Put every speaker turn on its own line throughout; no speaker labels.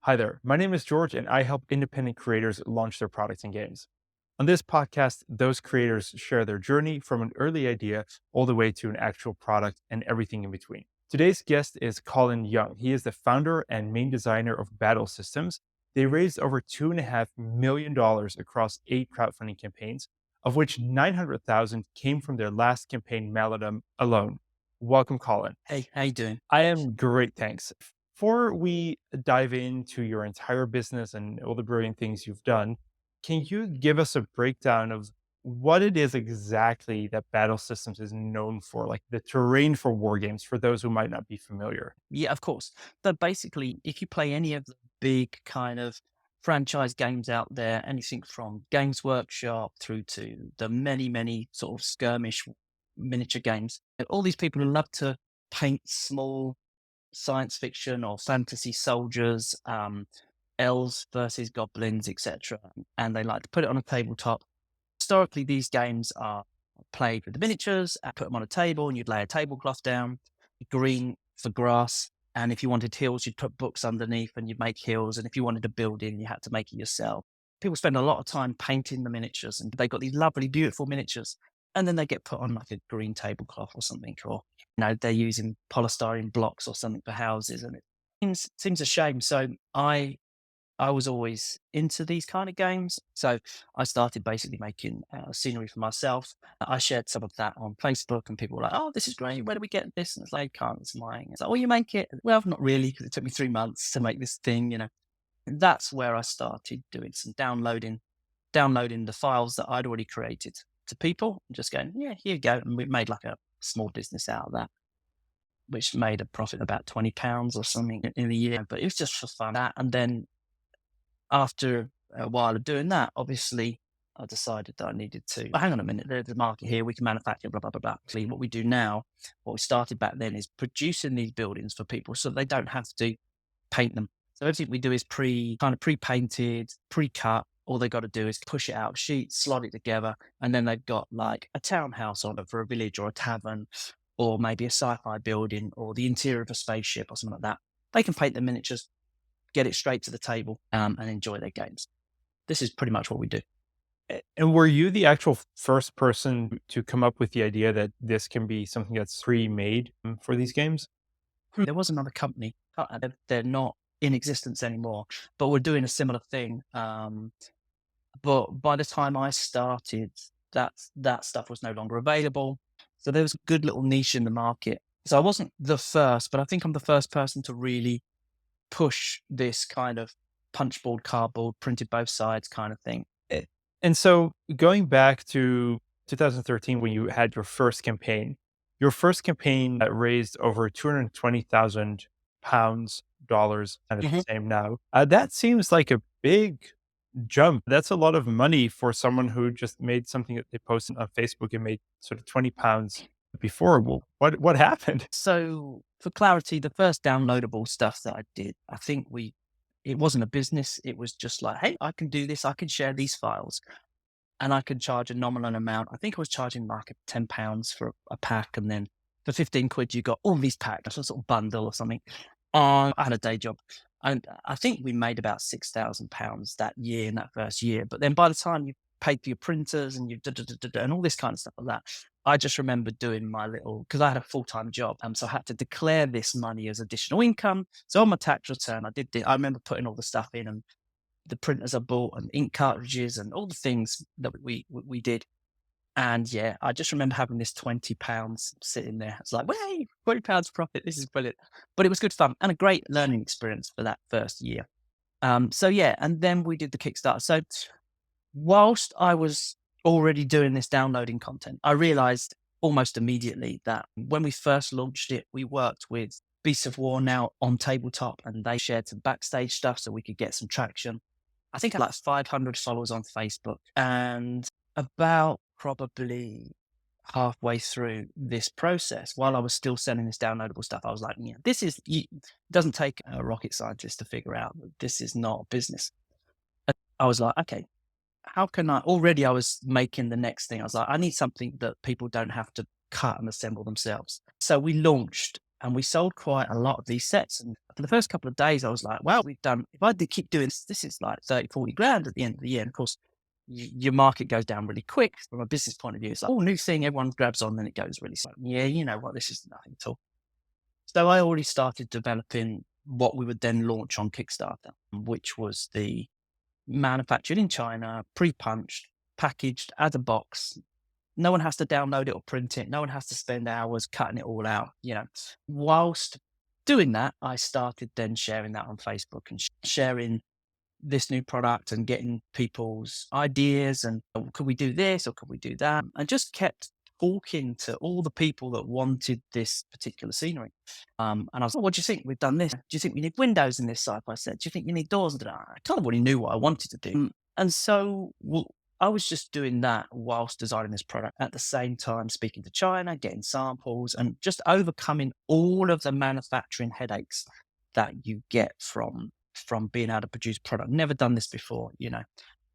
Hi there. My name is George, and I help independent creators launch their products and games. On this podcast, those creators share their journey from an early idea all the way to an actual product and everything in between. Today's guest is Colin Young. He is the founder and main designer of Battle Systems. They raised over $2.5 million across 8 crowdfunding campaigns, of which 900,000 came from their last campaign, Maladum, alone. Welcome, Colin.
Hey, how you doing?
I am great, thanks. Before we dive into your entire business and all the brilliant things you've done, can you give us a breakdown of what it is exactly that Battle Systems is known for, like the terrain for war games, for those who might not be familiar?
Yeah, of course. So basically, if you play any of the big kind of franchise games out there, anything from Games Workshop through to the many sort of skirmish miniature games, all these people who love to paint small science fiction or fantasy soldiers, elves versus goblins, etc. And they like to put it on a tabletop. Historically, these games are played with the miniatures, put them on a table, and you'd lay a tablecloth down, green for grass. And if you wanted hills, you'd put books underneath and you'd make hills. And if you wanted a building, you had to make it yourself. People spend a lot of time painting the miniatures, and they've got these lovely, beautiful miniatures. And then they get put on like a green tablecloth or something, or they're using polystyrene blocks or something for houses, and it seems a shame. So I was always into these kind of games. So I started basically making scenery for myself. I shared some of that on Facebook, and people were like, "Oh, this is great. Where do we get this?" And it's like, "Can't, it's mine." It's like, "Oh, you make it?" Well, not really, because it took me 3 months to make this thing. And that's where I started doing some downloading the files that I'd already created to people and just going, "Yeah, here you go." And we made like a small business out of that, which made a profit of about £20 or something in a year. But it was just for fun. That, and then after a while of doing that, obviously, I decided that I needed to. But hang on a minute, there's a market here. We can manufacture, blah, blah, blah, blah. Actually, what we do now, what we started back then, is producing these buildings for people so they don't have to paint them. So everything we do is pre-painted, pre-cut. All they got to do is push it out of sheets, slot it together, and then they've got like a townhouse on it for a village or a tavern, or maybe a sci-fi building, or the interior of a spaceship or something like that. They can paint the miniatures, get it straight to the table, and enjoy their games. This is pretty much what we do.
And were you the actual first person to come up with the idea that this can be something that's pre-made for these games?
There was another company. They're not in existence anymore, but we're doing a similar thing. But by the time I started, that stuff was no longer available. So there was a good little niche in the market. So I wasn't the first, but I think I'm the first person to really push this kind of punchboard, cardboard, printed both sides kind of thing.
Eh, And so going back to 2013 when you had your first campaign that raised over 220,000 pounds, dollars, and it's
Mhm.
the same now. That seems like a big jump. That's a lot of money for someone who just made something that they posted on Facebook and made sort of 20 pounds before. Well, what happened?
So for clarity, the first downloadable stuff that I did, I think it wasn't a business. It was just like, hey, I can do this. I can share these files, and I could charge a nominal amount. I think I was charging like £10 for a pack. And then for 15 quid, you got all these packs, a sort of bundle or something. I had a day job. And I think we made about £6,000 that year, in that first year. But then by the time you paid for your printers and and all this kind of stuff like that, I just remember doing my little, because I had a full-time job. So I had to declare this money as additional income. So on my tax return, I remember putting all the stuff in, and the printers I bought and ink cartridges and all the things that we did. And yeah, I just remember having this £20 sitting there. It's like, "Way, £20 profit. This is brilliant." But it was good fun and a great learning experience for that first year. So yeah, and then we did the Kickstarter. So whilst I was already doing this downloading content, I realized almost immediately that when we first launched it, we worked with Beasts of War now on tabletop, and they shared some backstage stuff so we could get some traction. I think I had like 500 followers on Facebook, and about probably halfway through this process, while I was still selling this downloadable stuff, I was like, "Yeah, it doesn't take a rocket scientist to figure out that this is not a business." I was like, "Okay, how can I?" Already, I was making the next thing. I was like, "I need something that people don't have to cut and assemble themselves." So we launched And we sold quite a lot of these sets. And for the first couple of days, I was like, well, if I did keep doing this is like 30, 40 grand at the end of the year. And of course, your market goes down really quick from a business point of view. It's like, oh, new thing, everyone grabs on, then it goes really slow. Yeah, you know what, this is nothing at all. So I already started developing what we would then launch on Kickstarter, which was the manufactured in China, pre-punched, packaged as a box. No one has to download it or print it. No one has to spend hours cutting it all out, you know. Whilst doing that, I started then sharing that on Facebook and sharing this new product and getting people's ideas and, "Oh, could we do this or could we do that?" And just kept talking to all the people that wanted this particular scenery. And I was like, "What do you think? We've done this. Do you think we need windows in this sci-fi set? Do you think you need doors?" And I kind of already knew what I wanted to do. And so I was just doing that whilst designing this product at the same time, speaking to China, getting samples, and just overcoming all of the manufacturing headaches that you get from being able to produce product. Never done this before, you know.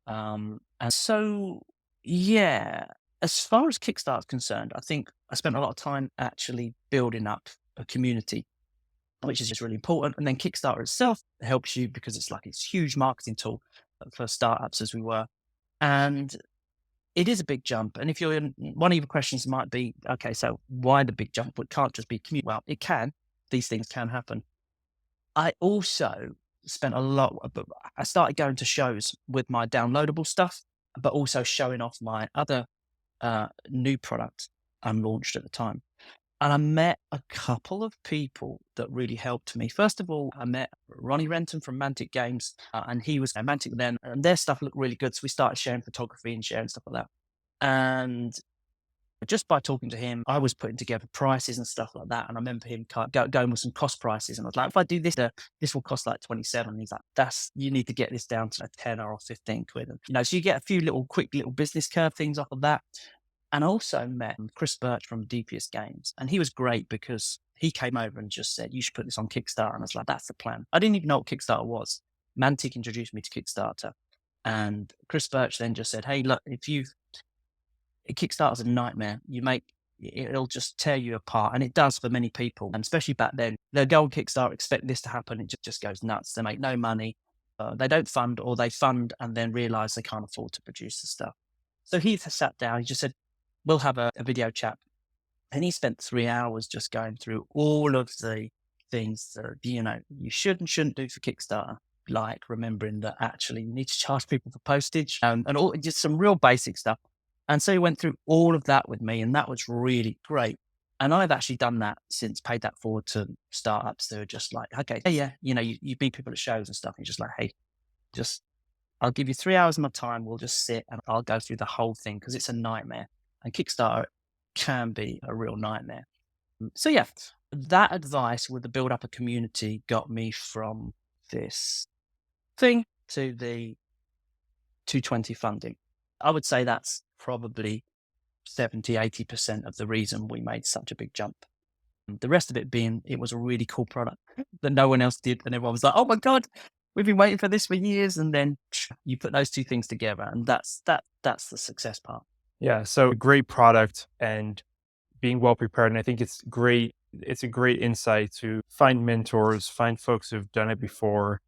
And so, yeah, as far as Kickstarter is concerned, I think I spent a lot of time actually building up a community, which is just really important. And then Kickstarter itself helps you because it's like it's huge marketing tool for startups as we were. And it is a big jump. And if you're in, one of your questions might be, okay, so why the big jump? It can't just be commute. Well, it can. These things can happen. I also spent a lot. I started going to shows with my downloadable stuff, but also showing off my other new product launched at the time. And I met a couple of people that really helped me. First of all, I met Ronnie Renton from Mantic Games, and he was at Mantic then, and their stuff looked really good. So we started sharing photography and sharing stuff like that. And just by talking to him, I was putting together prices and stuff like that. And I remember him going with some cost prices. And I was like, if I do this, this will cost like 27. And he's like, you need to get this down to a 10 or 15 quid. And, you know, so you get a few quick little business curve things off of that. And I also met Chris Birch from DPS Games. And he was great because he came over and just said, you should put this on Kickstarter. And I was like, that's the plan. I didn't even know what Kickstarter was. Mantic introduced me to Kickstarter. And Chris Birch then just said, hey, look, Kickstarter's a nightmare. It'll just tear you apart. And it does for many people. And especially back then, they'll go on Kickstarter, expect this to happen. It just goes nuts. They make no money. They don't fund, or they fund and then realize they can't afford to produce the stuff. So he sat down, he just said, we'll have a video chat. And he spent 3 hours just going through all of the things that, you know, you should and shouldn't do for Kickstarter. Like remembering that actually you need to charge people for postage and all, just some real basic stuff. And so he went through all of that with me, and that was really great. And I've actually done that since, paid that forward to startups that are just like, okay, yeah, you know, you meet people at shows and stuff, and you're just like, hey, I'll give you 3 hours of my time. We'll just sit and I'll go through the whole thing because it's a nightmare. And Kickstarter can be a real nightmare. So yeah, that advice with the build up a community got me from this thing to the 220 funding. I would say that's probably 70, 80% of the reason we made such a big jump. The rest of it being, it was a really cool product that no one else did. And everyone was like, oh my God, we've been waiting for this for years. And then you put those two things together, and that's the success part.
Yeah. So great product and being well prepared. And I think it's great. It's a great insight to find mentors, find folks who've done it before,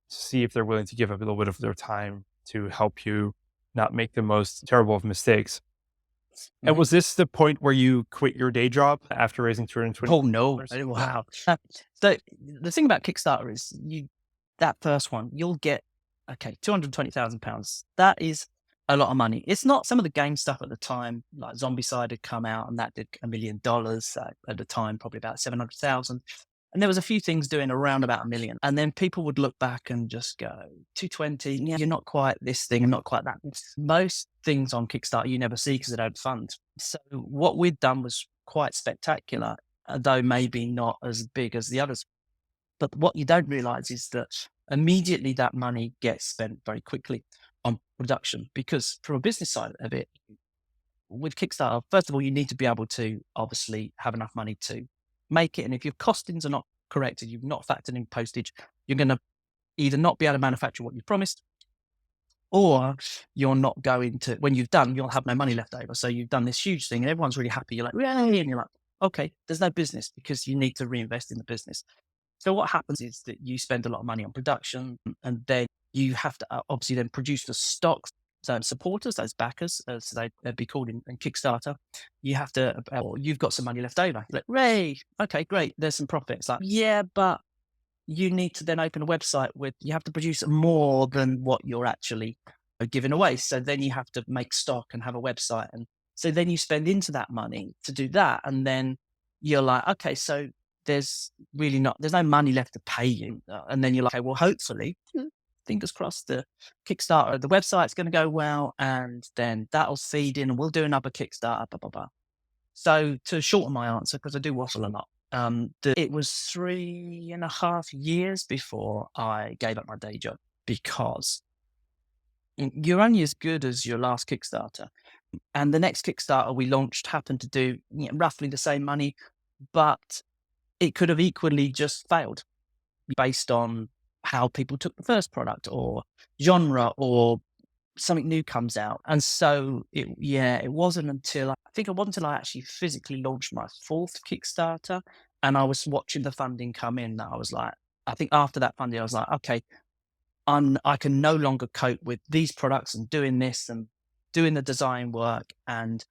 see if they're willing to give up a little bit of their time to help you not make the most terrible of mistakes. And was this the point where you quit your day job after raising $220?
Oh no! Wow. So the thing about Kickstarter is that first one, you'll get £220,000. That is a lot of money. It's not some of the game stuff at the time, like Zombicide had come out and that did $1 million at the time, probably about 700,000. And there was a few things doing around about 1 million. And then people would look back and just go, 220, yeah, you're not quite this thing and not quite that. Most things on Kickstarter you never see because they don't fund. So what we'd done was quite spectacular, though maybe not as big as the others. But what you don't realize is that immediately that money gets spent very quickly on production, because from a business side of it, with Kickstarter, first of all, you need to be able to obviously have enough money to make it. And if your costings are not corrected, you've not factored in postage, you're going to either not be able to manufacture what you promised, or you're not going to, when you've done, you'll have no money left over. So you've done this huge thing and everyone's really happy. You're like, yay, and you're like, Okay, there's no business because you need to reinvest in the business. So what happens is that you spend a lot of money on production, and then you have to obviously then produce the stocks. So supporters, those backers, as they'd be called in Kickstarter, you have to, or you've got some money left over. You're like, Ray, okay, great, there's some profit. It's like, yeah, but you need to then open a website with, you have to produce more than what you're actually giving away. So then you have to make stock and have a website. And so then you spend into that money to do that. And then you're like, okay, so there's no money left to pay you. And then you're like, okay, well, hopefully, fingers crossed, the Kickstarter, the website's going to go well. And then that'll feed in and we'll do another Kickstarter, blah, blah, blah. So to shorten my answer, because I do waffle a lot, it was 3.5 years before I gave up my day job because you're only as good as your last Kickstarter. And the next Kickstarter we launched happened to do roughly the same money, but it could have equally just failed based on how people took the first product or genre or something new comes out. And so it wasn't until I think it wasn't until I actually physically launched my fourth Kickstarter and I was watching the funding come in that I was like, I think after that funding, I was like, okay, I can no longer cope with these products and doing this and doing the design work and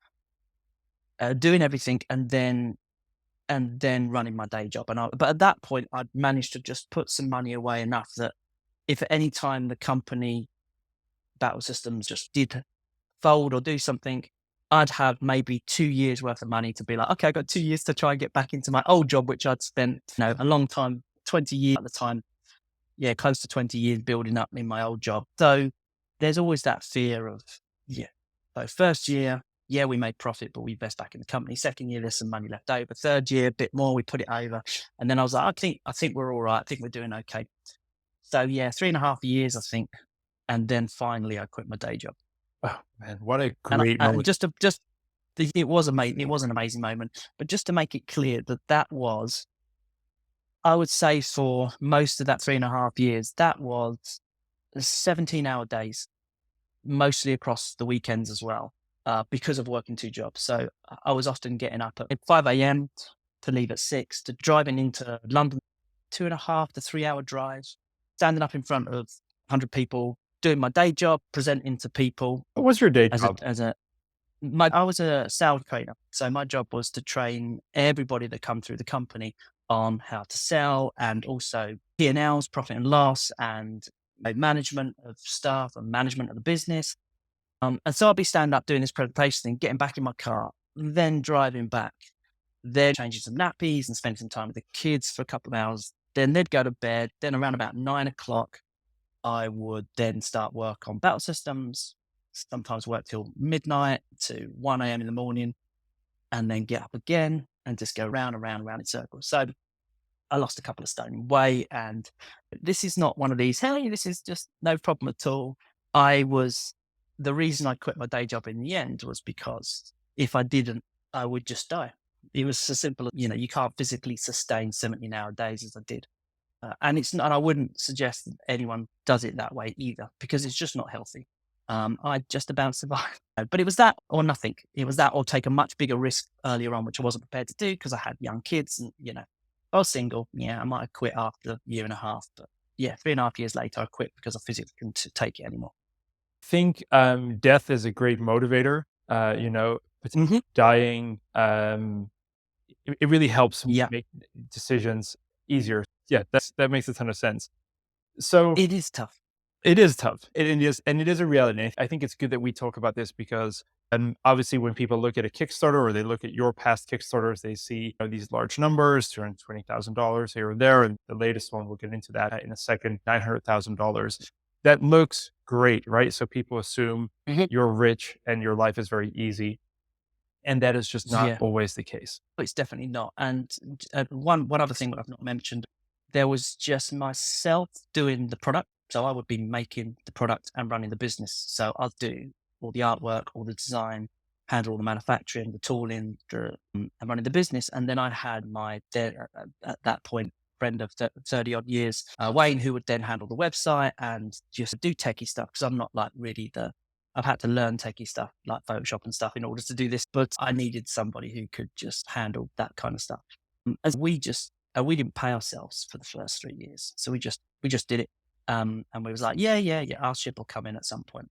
doing everything and then running my day job. But at that point, I'd managed to just put some money away enough that if at any time the company Battle Systems just did fold or do something, I'd have maybe 2 years worth of money to be like, okay, I got 2 years to try and get back into my old job, which I'd spent, a long time, 20 years at the time. Yeah, close to 20 years building up in my old job. So there's always that fear of, yeah. So first year, yeah, we made profit, but we invest back in the company. Second year, there's some money left over. Third year, a bit more, we put it over. And then I was like, I think we're all right. I think we're doing okay. So yeah, 3.5 years, I think. And then finally I quit my day job.
Oh man, what a
And
great
and
moment.
it was amazing. It was an amazing moment. But just to make it clear that was, I would say for most of that 3.5 years, that was 17-hour days, mostly across the weekends as well, because of working two jobs. So I was often getting up at 5 a.m. to leave at 6, to driving into London, 2.5 to 3 hour drive, standing up in front of 100 people, doing my day job, presenting to people
What was your day
as a
job?
as a I was a sales trainer, so my job was to train everybody that come through the company on how to sell and also P&Ls, profit and loss, and management of staff and management of the business. And so I'll be standing up doing this presentation thing, getting back in my car, then driving back, then changing some nappies and spending some time with the kids for a couple of hours. Then they'd go to bed. Then around about 9 o'clock, I would then start work on battle systems, sometimes work till midnight to 1 a.m. in the morning, and then get up again and just go round and round and round in circles. So I lost a couple of stone in weight, and this is not one of these, hey, this is just no problem at all. The reason I quit my day job in the end was because if I didn't, I would just die. It was so simple, you can't physically sustain 17-hour days as I did. And I wouldn't suggest that anyone does it that way either, because it's just not healthy. I just about survived. But it was that or nothing. It was that or take a much bigger risk earlier on, which I wasn't prepared to do because I had young kids and, I was single. Yeah, I might have quit after a year and a half. But yeah, 3.5 years later, I quit because I physically couldn't take it anymore.
Think death is a great motivator. But
Hmm.
dying, it really helps
Yeah,
make decisions easier. Yeah, that makes a ton of sense. So
it is tough.
it is tough. It is a reality. And I think it's good that we talk about this because, obviously, when people look at a Kickstarter or they look at your past Kickstarters, they see these large numbers, $220,000 here and there, and the latest one, we'll get into that in a second, $900,000. That looks great, right? So people assume
Hmm.
you're rich and your life is very easy, and that is just not
Yeah,
always the case.
it's definitely not. And one other thing that I've not mentioned, there was just myself doing the product. So I would be making the product and running the business. So I'll do all the artwork, all the design, handle all the manufacturing, the tooling, and running the business. And then I had at that point, friend of 30 odd years, Wayne, who would then handle the website and just do techie stuff because I'm not like really the I've had to learn techie stuff like Photoshop and stuff in order to do this, but I needed somebody who could just handle that kind of stuff. As we didn't pay ourselves for the first 3 years, so we just did it. And we was like, yeah, our ship will come in at some point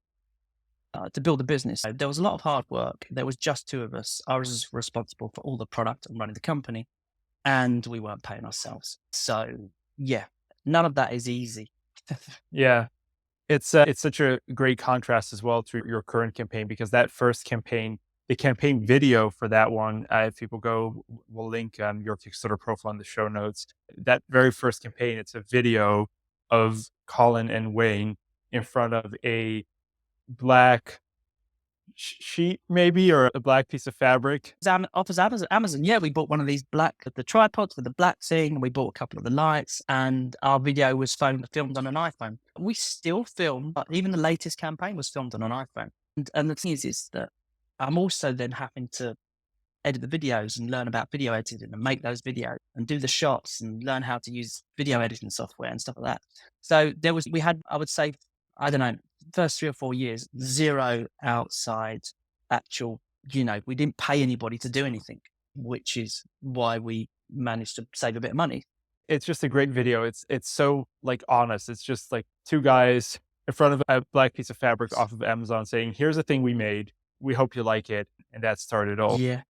to build a business. So there was a lot of hard work. There was just two of us. I was responsible for all the product and running the company, and we weren't paying ourselves. So yeah, none of that is easy.
Yeah. It's such a great contrast as well to your current campaign because that first campaign, the campaign video for that one, if people go, we'll link your Kickstarter profile in the show notes. That very first campaign, it's a video of Colin and Wayne in front of a black sheet, maybe, or a black piece of fabric.
Offers Amazon. Yeah, we bought one of these the tripods with the black thing, and we bought a couple of the lights, and our video was filmed on an iPhone. We still film, but even the latest campaign was filmed on an iPhone. And the thing is that I'm also then having to edit the videos and learn about video editing and make those videos and do the shots and learn how to use video editing software and stuff like that. So we had, I would say, I don't know, first 3 or 4 years, zero outside actual, we didn't pay anybody to do anything, which is why we managed to save a bit of money.
It's just a great video. It's so like honest. It's just like two guys in front of a black piece of fabric off of Amazon saying, "Here's a thing we made. We hope you like it." And that started all.
Yeah.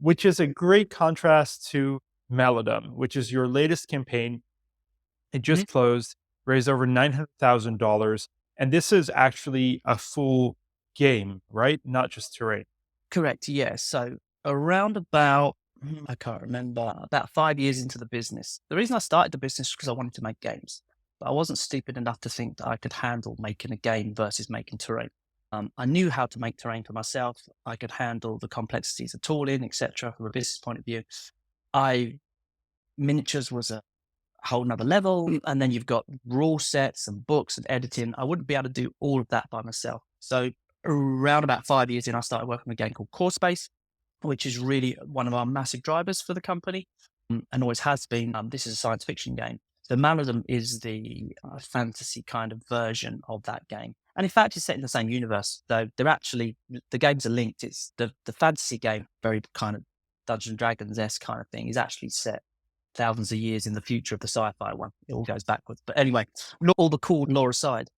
Which is a great contrast to Melodum, which is your latest campaign. It
Mhm.
just closed, raised over $900,000. And this is actually a full game, right? Not just terrain.
Correct. Yeah. So around about, I can't remember, about 5 years into the business. The reason I started the business was because I wanted to make games, but I wasn't stupid enough to think that I could handle making a game versus making terrain. I knew how to make terrain for myself. I could handle the complexities of tooling, etc. From a business point of view. I Miniatures was a whole nother level, and then you've got rule sets and books and editing. I wouldn't be able to do all of that by myself. So around about 5 years in, I started working on a game called Core Space, which is really one of our massive drivers for the company, and always has been. This is a science fiction game. So Malodom is the fantasy kind of version of that game. And in fact, it's set in the same universe. So they're actually, the games are linked. It's the fantasy game, very kind of Dungeons and Dragons-esque kind of thing, is actually set thousands of years in the future of the sci-fi one. It all goes backwards. But anyway, all the cool lore aside,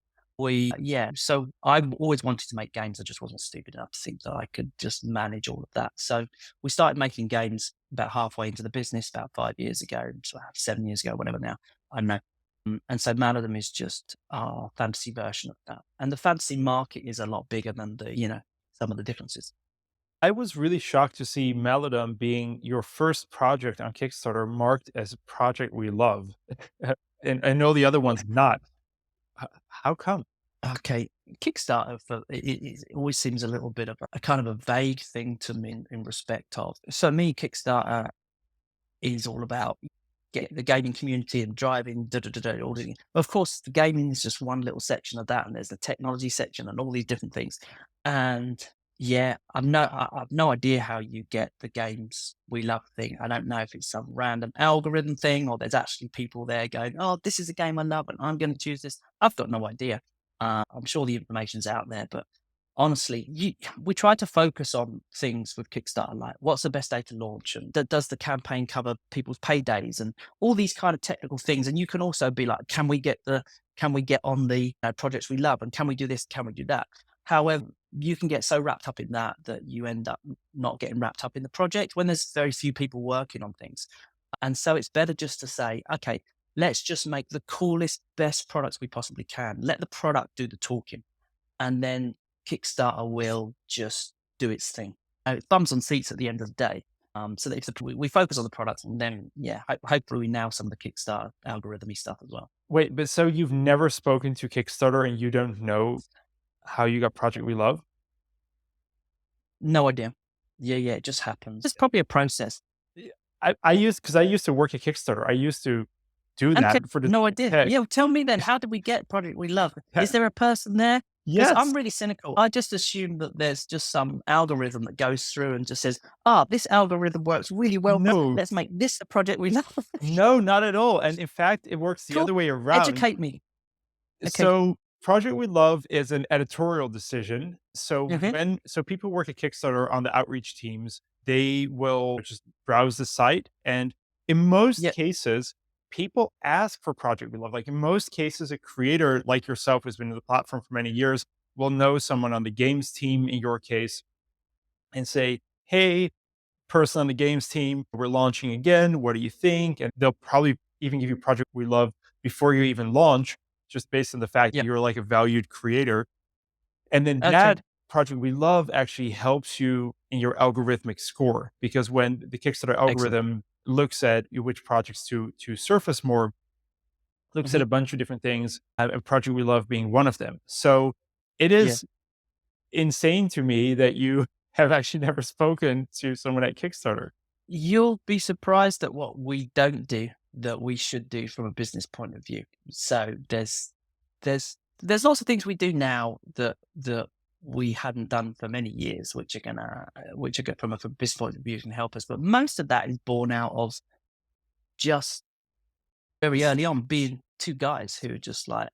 so I always wanted to make games. I just wasn't stupid enough to think that I could just manage all of that. So we started making games about halfway into the business, about 5 years ago, so 7 years ago, whatever now, I don't know. And so Man of Them is just our fantasy version of that. And the fantasy market is a lot bigger than some of the differences.
I was really shocked to see Melodum being your first project on Kickstarter marked as a project we love. And I know the other one's not. How come?
Okay, Kickstarter it always seems a little bit of a kind of a vague thing to me in respect of. So me, Kickstarter is all about getting the gaming community and driving all the. Of course, the gaming is just one little section of that, and there's the technology section and all these different things. And yeah, I've no idea how you get the games we love thing. I don't know if it's some random algorithm thing or there's actually people there going, "Oh, this is a game I love, and I'm going to choose this." I've got no idea. I'm sure the information's out there, but honestly, we try to focus on things with Kickstarter, like what's the best day to launch, and does the campaign cover people's paydays, and all these kind of technical things. And you can also be like, can we get on the projects we love, and can we do this, can we do that? However, you can get so wrapped up in that you end up not getting wrapped up in the project when there's very few people working on things. And so it's better just to say, okay, let's just make the coolest, best products we possibly can. Let the product do the talking, and then Kickstarter will just do its thing. It bums on seats at the end of the day. So that if we focus on the product, and then hopefully we nail some of the Kickstarter algorithmy stuff as well.
Wait, but so you've never spoken to Kickstarter and you don't know how you got Project We Love?
No idea. Yeah, it just happens. It's probably a process.
Yeah, I used to work at Kickstarter. I used to do
Okay,
that for the
no idea.
tech.
Yeah, well, tell me then, how did we get Project We Love?
Yeah.
Is there a person there? Because
Yes.
I'm really cynical. I just assume that there's just some algorithm that goes through and just says, this algorithm works really well.
No.
Let's make this a project we love.
No, not at all. And in fact, it works the
Cool.
other way around.
Educate me. Okay.
So Project We Love is an editorial decision.
Hmm.
So people work at Kickstarter on the outreach teams, they will just browse the site, and in most
Yeah.
cases, people ask for Project We Love. Like in most cases, a creator like yourself who's been in the platform for many years will know someone on the games team in your case and say, "Hey, person on the games team, we're launching again. What do you think?" And they'll probably even give you Project We Love before you even launch, just based on the fact that
Yeah.
you're like a valued creator. And then
Okay.
that Project We Love actually helps you in your algorithmic score, because when the Kickstarter
Excellent.
algorithm looks at which projects to surface more, looks at
Hmm.
a bunch of different things, and Project We Love being one of them. So it
Yeah.
is insane to me that you have actually never spoken to someone at Kickstarter.
You'll be surprised at what we don't do that we should do from a business point of view. So there's lots of things we do now that we hadn't done for many years, which are good from a business point of view can help us. But most of that is born out of just very early on being two guys who are just like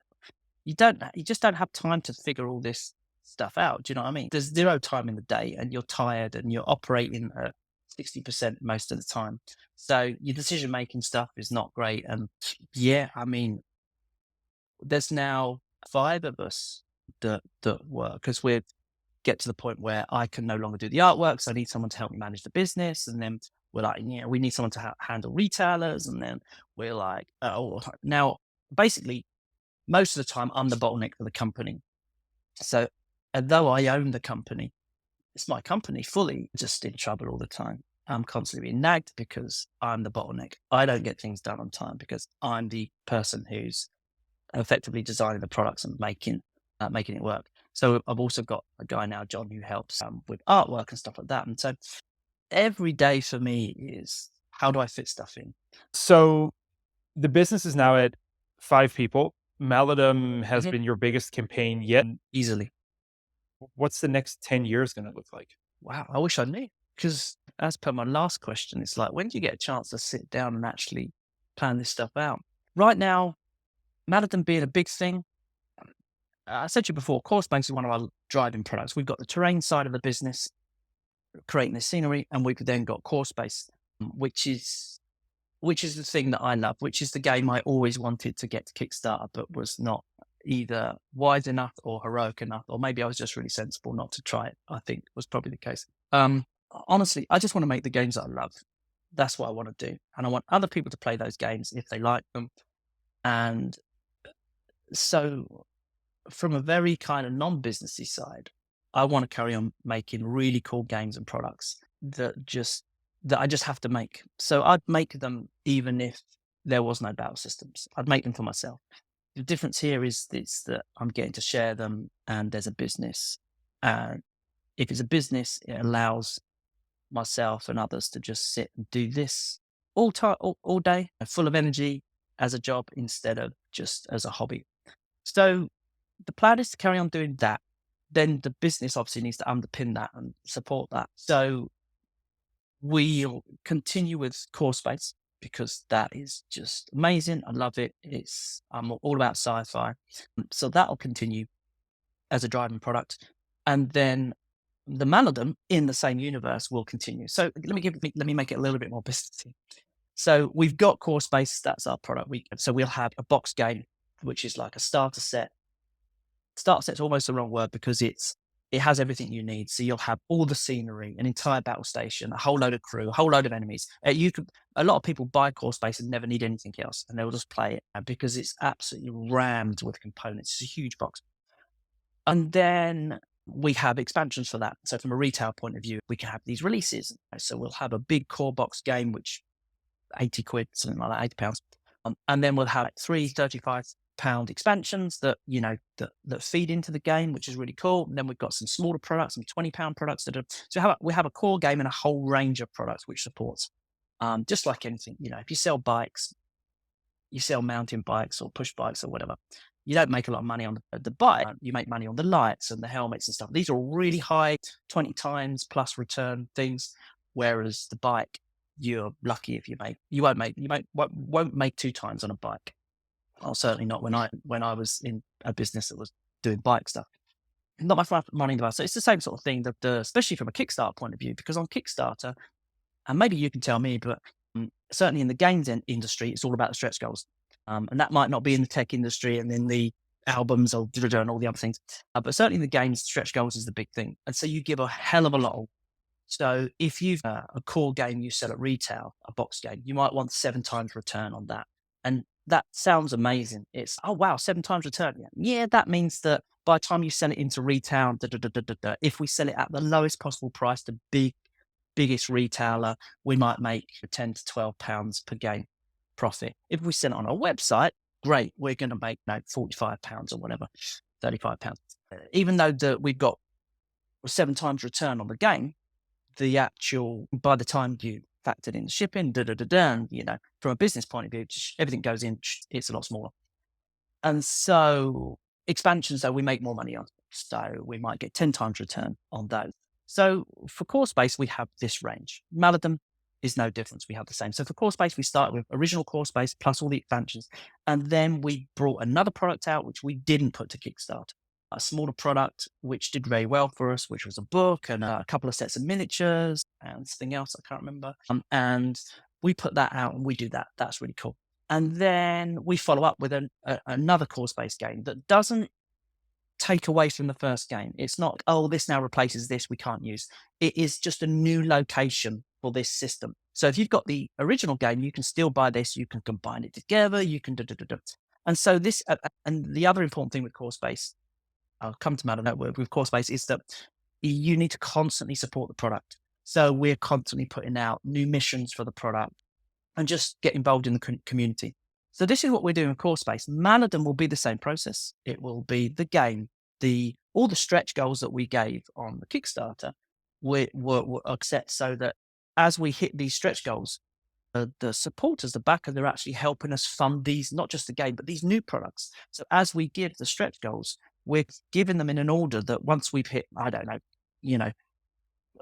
you just don't have time to figure all this stuff out. Do you know what I mean? There's zero time in the day and you're tired and you're operating at 60% most of the time. So your decision making stuff is not great. And yeah, I mean, there's now five of us that work because we get to the point where I can no longer do the artwork. So I need someone to help me manage the business. And then we're like, we need someone to handle retailers. And then we're like, oh, now basically most of the time I'm the bottleneck for the company. So although I own the company, it's my company fully, just in trouble all the time. I'm constantly being nagged because I'm the bottleneck. I don't get things done on time because I'm the person who's effectively designing the products and making it work. So I've also got a guy now, John, who helps with artwork and stuff like that. And so every day for me is how do I fit stuff in?
So the business is now at 5 people. Maladum has
Mhm.
been your biggest campaign yet.
Easily.
What's the next 10 years gonna look like?
Wow, I wish I knew. Because as per my last question, it's like, when do you get a chance to sit down and actually plan this stuff out? Right now, Maladin being a big thing, I said to you before, Course Banks is one of our driving products. We've got the terrain side of the business, creating the scenery, and we've then got Course Base, which is the thing that I love, which is the game I always wanted to get to Kickstarter, but was not either wise enough or heroic enough, or maybe I was just really sensible not to try it. I think was probably the case. Honestly, I just want to make the games that I love. That's what I want to do, and I want other people to play those games if they like them. And so, from a very kind of non-businessy side, I want to carry on making really cool games and products that I just have to make. So I'd make them even if there was no battle systems. I'd make them for myself. The difference here is that I'm getting to share them and there's a business. And if it's a business, it allows myself and others to just sit and do this all day, full of energy as a job instead of just as a hobby. So the plan is to carry on doing that. Then the business obviously needs to underpin that and support that. So we'll continue with Core Space because that is just amazing. I love it. I'm all about sci-fi. So that'll continue as a driving product. And then the Maladum in the same universe will continue. So let me make it a little bit more businessy. So we've got Core Space, that's our product. So we'll have a box game, which is like a starter set. Starter set's almost the wrong word because it has everything you need. So you'll have all the scenery, an entire battle station, a whole load of crew, a whole load of enemies. A lot of people buy Core Space and never need anything else, and they'll just play it because it's absolutely rammed with components. It's a huge box. And then we have expansions for that. So from a retail point of view, we can have these releases. So we'll have a big core box game, which 80 quid, something like that, £80. And then we'll have like three £35 expansions that feed into the game, which is really cool. And then we've got some smaller products, some £20 products we have a core game and a whole range of products which supports. Just like anything, if you sell bikes, you sell mountain bikes or push bikes or whatever. You don't make a lot of money on the bike. You make money on the lights and the helmets and stuff. These are really high 20 times plus return things. Whereas the bike, you're lucky if you won't make 2 times on a bike. Well, certainly not when I was in a business that was doing bike stuff. Not much money in the So it's the same sort of thing that, especially from a Kickstarter point of view, because on Kickstarter, and maybe you can tell me, but certainly in the games industry, it's all about the stretch goals. And that might not be in the tech industry and in the albums or and all the other things. But certainly in the games, stretch goals is the big thing. And so you give a hell of a lot. So if you've a core game you sell at retail, a box game, you might want 7 times return on that. And that sounds amazing. It's, oh, wow, 7 times return. Yeah, that means that by the time you sell it into retail, if we sell it at the lowest possible price, the biggest retailer, we might make 10 to 12 pounds per game profit. If we sell it on our website, great, we're going to make 45 pounds or whatever, 35 pounds. Even though we've got 7 times return on the game, the actual, by the time you factored in the shipping, and, from a business point of view, everything goes in, it's a lot smaller. And so expansions, though, we make more money on. So we might get 10 times return on those. So for core space, we have this range. Maladam is no difference. We have the same. So for core space, we start with original core space plus all the expansions. And then we brought another product out, which we didn't put to Kickstarter. A smaller product, which did very well for us, which was a book and a couple of sets of miniatures and something else I can't remember. And we put that out and we do that. That's really cool. And then we follow up with another course-based game that doesn't take away from the first game. It's not, oh, this now replaces this, we can't use. It is just a new location for this system. So if you've got the original game, you can still buy this, you can combine it together, you can And so this, and the other important thing with core space, I'll come to Matter with core space, is that you need to constantly support the product. So we're constantly putting out new missions for the product and just get involved in the community. So this is what we're doing in core space. Maladin will be the same process. It will be the game, all the stretch goals that we gave on the Kickstarter were set so that as we hit these stretch goals, the supporters, the backer, they're actually helping us fund these, not just the game, but these new products. So as we give the stretch goals, we're giving them in an order that once we've hit, I don't know,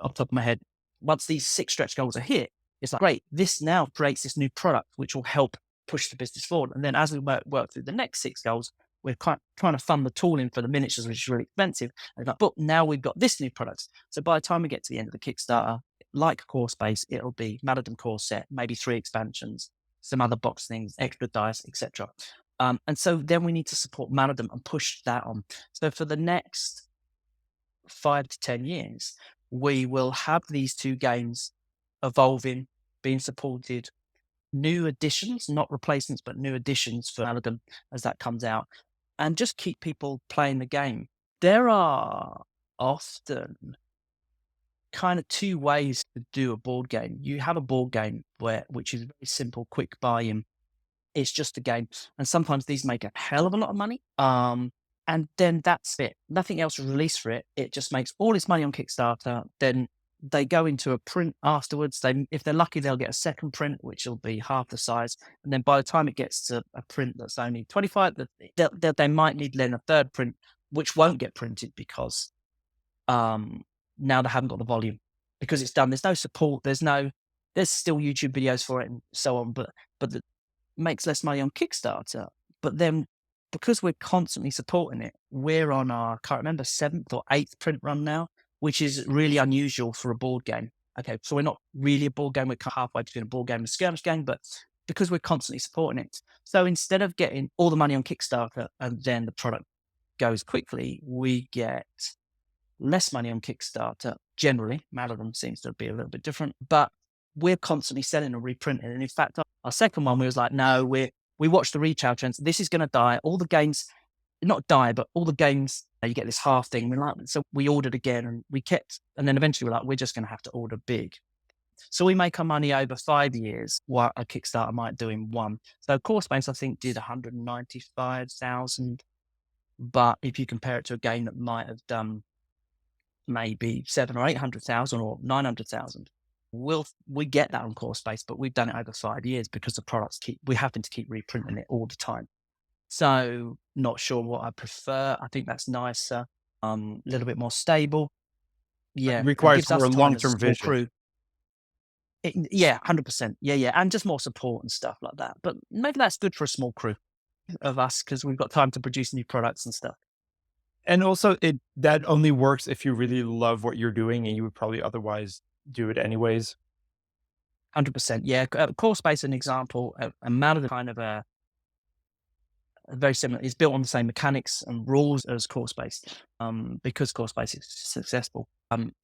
off the top of my head, once these 6 stretch goals are hit, it's like, great, this now creates this new product, which will help push the business forward. And then as we work through the next 6 goals, we're trying to fund the tooling for the miniatures, which is really expensive. And like, but now we've got this new product. So by the time we get to the end of the Kickstarter, like core space, it'll be Maladin core set, maybe 3 expansions, some other box things, extra dice, etc. And so then we need to support Maladin and push that on. So for the next 5 to 10 years, we will have these 2 games evolving, being supported, new additions, not replacements, but new additions for Maladin as that comes out, and just keep people playing the game. There are often kind of 2 ways to do a board game. You have a board game which is very simple, quick buy-in. It's just a game. And sometimes these make a hell of a lot of money. And then that's it. Nothing else is released for it. It just makes all its money on Kickstarter. Then they go into a print afterwards. If they're lucky, they'll get a second print, which will be half the size. And then by the time it gets to a print that's only 25, they might need then a third print, which won't get printed because now they haven't got the volume because it's done. There's no support. There's still YouTube videos for it and so on, but it makes less money on Kickstarter. But then because we're constantly supporting it, we're on our, I can't remember, 7th or 8th print run now, which is really unusual for a board game. Okay, so we're not really a board game. We're halfway between a board game and a skirmish game, but because we're constantly supporting it. So instead of getting all the money on Kickstarter and then the product goes quickly, we get less money on Kickstarter. Generally, Maladin seems to be a little bit different, but we're constantly selling and reprinting. And in fact, our second one, we was like, no, we watched the retail trends. This is going to die. All the games, not die, but all the games, you get this half thing. We're like, so we ordered again and we kept, and then eventually we're like, we're just going to have to order big. So we make our money over 5 years, what a Kickstarter might do in 1. So Core Space, I think, did 195,000. But if you compare it to a game that might have done maybe 700,000 or 800,000 or 900,000, we get that on Core Space, but we've done it over 5 years because the products we happen to keep reprinting it all the time. So not sure what I prefer. I think that's nicer, a little bit more stable. Yeah,
It requires
gives us
more
time as a
long-term
small
vision.
crew. Yeah, 100%. Yeah, and just more support and stuff like that. But maybe that's good for a small crew. of us because we've got time to produce new products and stuff.
And also that only works if you really love what you're doing and you would probably otherwise do it anyways.
100%. Yeah. Core Space, an example, a amount of the kind of very similar. It's built on the same mechanics and rules as Core Space, because Core Space is successful.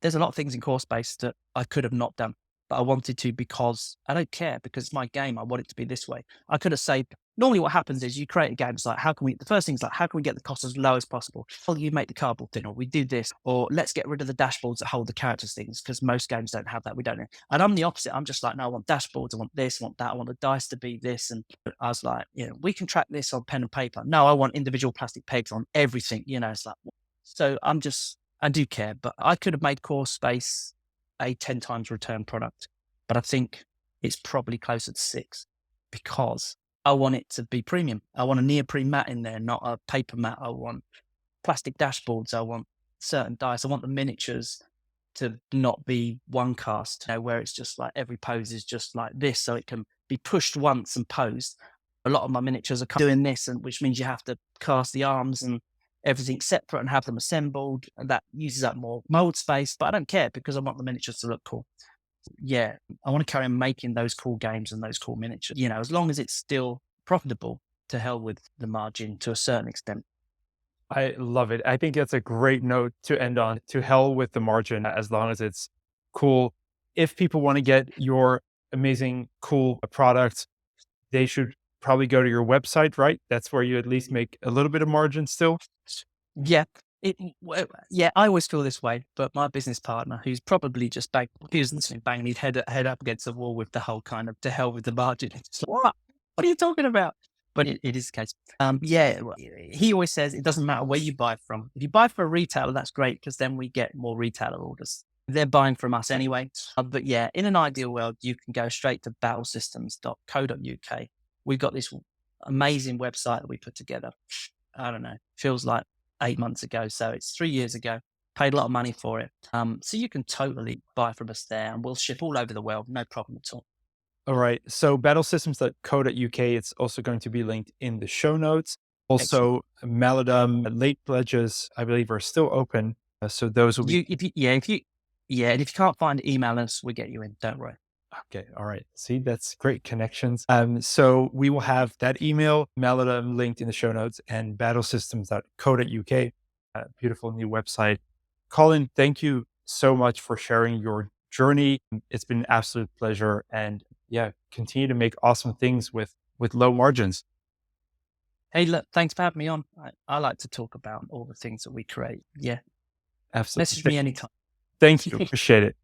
There's a lot of things in Core Space that I could have not done, but I wanted to because I don't care, because it's my game. I want it to be this way. I could have saved. Normally, what happens is you create a game. It's like, how can we? The first thing is like, how can we get the cost as low as possible? Well, you make the cardboard thing, or we do this, or let's get rid of the dashboards that hold the characters things, because most games don't have that. We don't know. And I'm the opposite. I'm just like, no, I want dashboards. I want this. I want that. I want the dice to be this. And I was like, we can track this on pen and paper. No, I want individual plastic pegs on everything. It's like, so I do care, but I could have made Core Space a 10 times return product, but I think it's probably closer to 6 because I want it to be premium. I want a neoprene mat in there, not a paper mat. I want plastic dashboards. I want certain dice. I want the miniatures to not be one cast, where it's just like every pose is just like this. So it can be pushed once and posed. A lot of my miniatures are doing this, and which means you have to cast the arms and everything separate and have them assembled. And that uses up more mold space, but I don't care because I want the miniatures to look cool. Yeah, I want to carry on making those cool games and those cool miniatures, as long as it's still profitable. To hell with the margin to a certain extent.
I love it. I think that's a great note to end on. To hell with the margin, as long as it's cool. If people want to get your amazing, cool product, they should probably go to your website, right? That's where you at least make a little bit of margin still.
Yeah. Yeah, I always feel this way, but my business partner, who's probably just he was listening, banging his head up against the wall with the whole kind of to hell with the margin. It's like, what are you talking about? But it is the case. Yeah, he always says it doesn't matter where you buy from. If you buy from a retailer, that's great because then we get more retailer orders. They're buying from us anyway. But yeah, in an ideal world, you can go straight to battlesystems.co.uk. We've got this amazing website that we put together. I don't know, feels like 8 months ago. So it's 3 years ago. Paid a lot of money for it. So you can totally buy from us there, and we'll ship all over the world. No problem at all.
All right. So battlesystems.co.uk, it's also going to be linked in the show notes.
Excellent.
Also, Maladum late pledges, I believe, are still open. So those will be
And if you can't find it, email us. We get you in. Don't worry.
okay. All right. See, that's great connections. So we will have that email, Maladum, linked in the show notes, and battlesystems.co.uk, a beautiful new website. Colin, thank you so much for sharing your journey. It's been an absolute pleasure. And yeah, continue to make awesome things with low margins.
Hey, look, thanks for having me on. I like to talk about all the things that we create. Yeah. Message
Absolutely.
me anytime.
Thank you. Appreciate it.